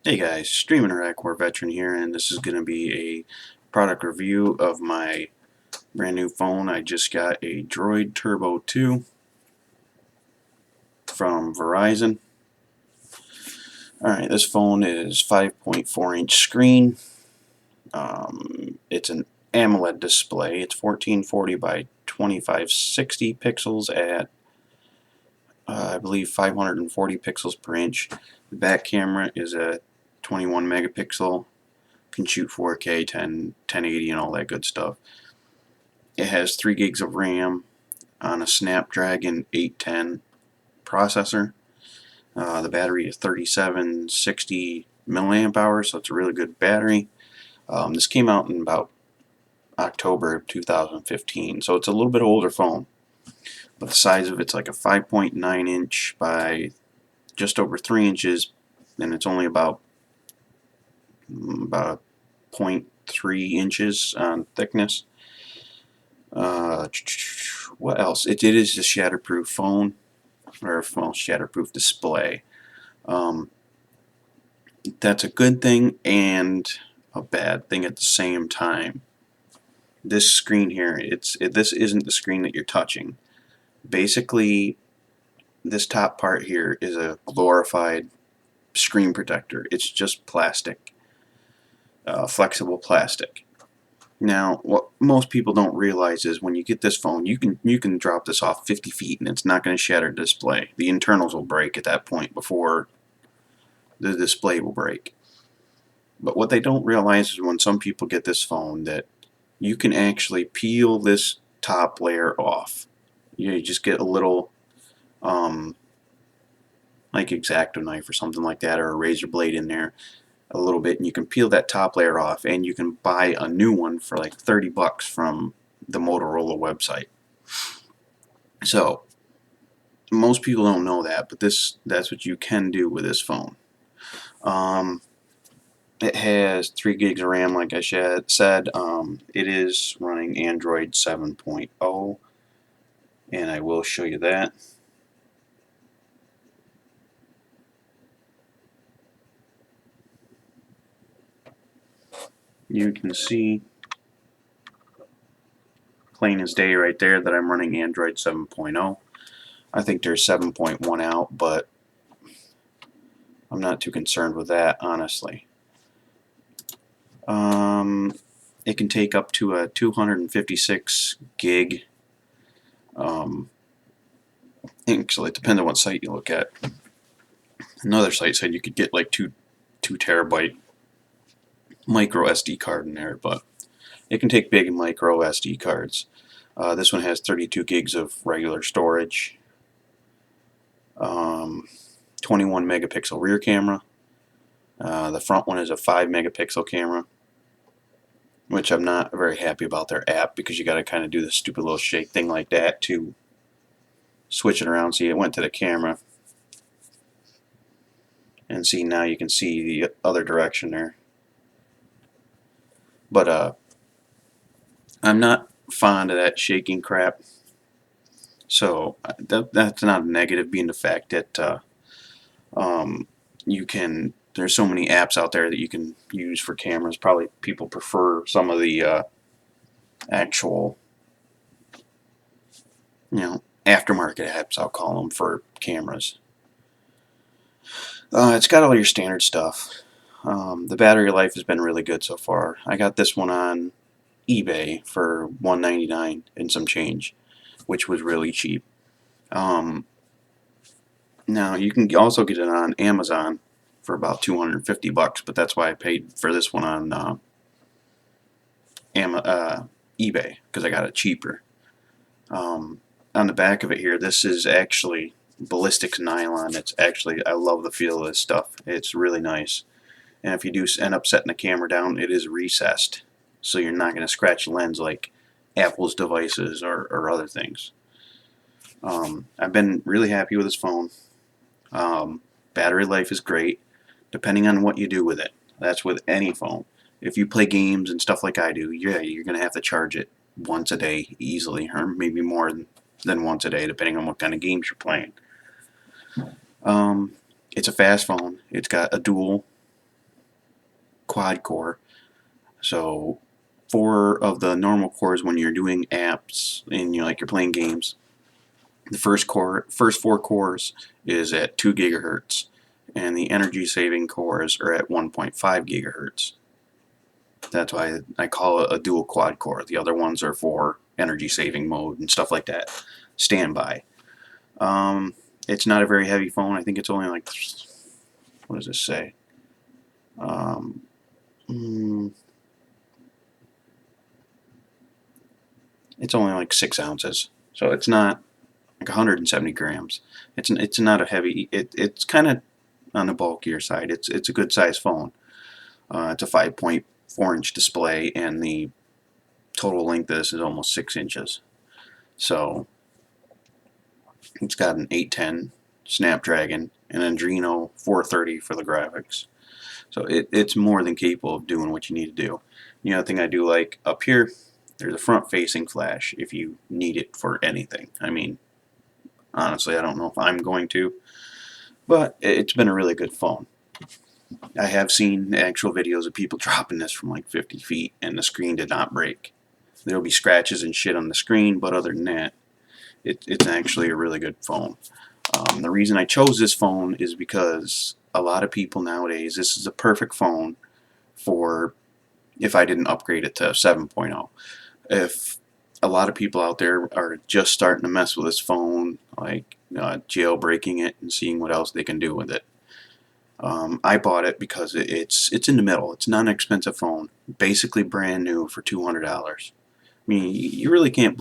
Hey guys, Stream Interact War Veteran here, and this is going to be a product review of my brand new phone. I just got a Droid Turbo 2 from Verizon. Alright, this phone is 5.4-inch screen. It's an AMOLED display. It's 1440 by 2560 pixels at I believe 540 pixels per inch. The back camera is a 21 megapixel, can shoot 4K, 1080 and all that good stuff. It has 3 gigs of RAM on a Snapdragon 810 processor. The battery is 3760 milliamp hours, so it's a really good battery. This came out in about October of 2015, so it's a little bit older phone. But the size of it's like a 5.9 inch by just over 3 inches, and it's only about zero point 0.3 inches on thickness. What else? It is a shatterproof phone, or shatterproof display. Um, that's a good thing and a bad thing at the same time. This screen here, this isn't the screen that you're touching. Basically, this top part here is a glorified screen protector. It's just plastic, flexible plastic. Now, what most people don't realize is when you get this phone, you can drop this off 50 feet and it's not going to shatter the display. The internals will break at that point before the display will break. But what they don't realize is when some people get this phone that you can actually peel this top layer off. You just get a little like X-Acto knife or something like that, or a razor blade in there a little bit, and you can peel that top layer off, and you can buy a new one for like 30 bucks from the Motorola website. So most people don't know that, but that's what you can do with this phone. It has 3 gigs of RAM, like I said. It is running Android 7.0, and I will show you that. You can see plain as day right there that I'm running Android 7.0. I think there's 7.1 out, but I'm not too concerned with that, honestly. It can take up to a 256 gig. Actually, it depends on what site you look at. Another site said you could get like 2 terabyte micro SD card in there, but it can take big micro SD cards. This one has 32 gigs of regular storage, 21 megapixel rear camera. The front one is a 5 megapixel camera, which I'm not very happy about their app because you got to kind of do the stupid little shake thing like that to switch it around. See, it went to the camera, and see, now you can see the other direction there. But I'm not fond of that shaking crap, so that's not a negative, being the fact that you can, there's so many apps out there that you can use for cameras. Probably people prefer some of the actual, aftermarket apps, I'll call them, for cameras. It's got all your standard stuff. The battery life has been really good so far. I got this one on eBay for $199 and some change, which was really cheap. Now you can also get it on Amazon for about 250 bucks, but that's why I paid for this one on eBay, because I got it cheaper. On the back of it here, this is actually ballistics nylon. It's actually, I love the feel of this stuff. It's really nice. And if you do end up setting the camera down, it is recessed, so you're not going to scratch the lens like Apple's devices or other things. I've been really happy with this phone. Battery life is great, depending on what you do with it. That's with any phone. If you play games and stuff like I do, yeah, you're going to have to charge it once a day easily, or maybe more than once a day, depending on what kind of games you're playing. It's a fast phone. It's got a dual quad core. So 4 of the normal cores when you're doing apps and you're playing games, the first 4 cores is at 2 gigahertz, and the energy saving cores are at 1.5 gigahertz. That's why I call it a dual quad core. The other ones are for energy saving mode and stuff like that. Standby. It's not a very heavy phone. I think it's only like, what does this say? It's only like 6 ounces, so it's not like 170 grams. It's not a heavy. It's kind of on the bulkier side. It's a good size phone. It's a 5.4-inch display, and the total length of this is almost 6 inches. So it's got an 810 Snapdragon and an Adreno 430 for the graphics. So it's more than capable of doing what you need to do. The other thing I do like, up here, there's a front-facing flash if you need it for anything. I mean, honestly, I don't know if I'm going to, but it's been a really good phone. I have seen actual videos of people dropping this from like 50 feet and the screen did not break. There'll be scratches and shit on the screen, but other than that, it's actually a really good phone. The reason I chose this phone is because a lot of people nowadays, this is a perfect phone for if I didn't upgrade it to 7.0. If a lot of people out there are just starting to mess with this phone, like jailbreaking it and seeing what else they can do with it. I bought it because it's in the middle. It's not an expensive phone, basically brand new for $200. I mean, you really can't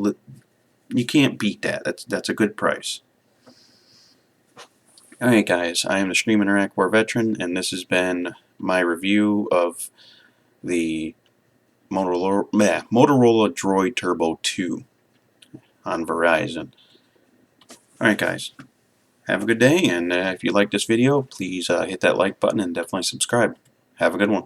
beat that. That's a good price. Alright guys, I am the Streaming Iraq War Veteran, and this has been my review of the Motorola Droid Turbo 2 on Verizon. Alright guys, have a good day, and if you like this video, please hit that like button and definitely subscribe. Have a good one.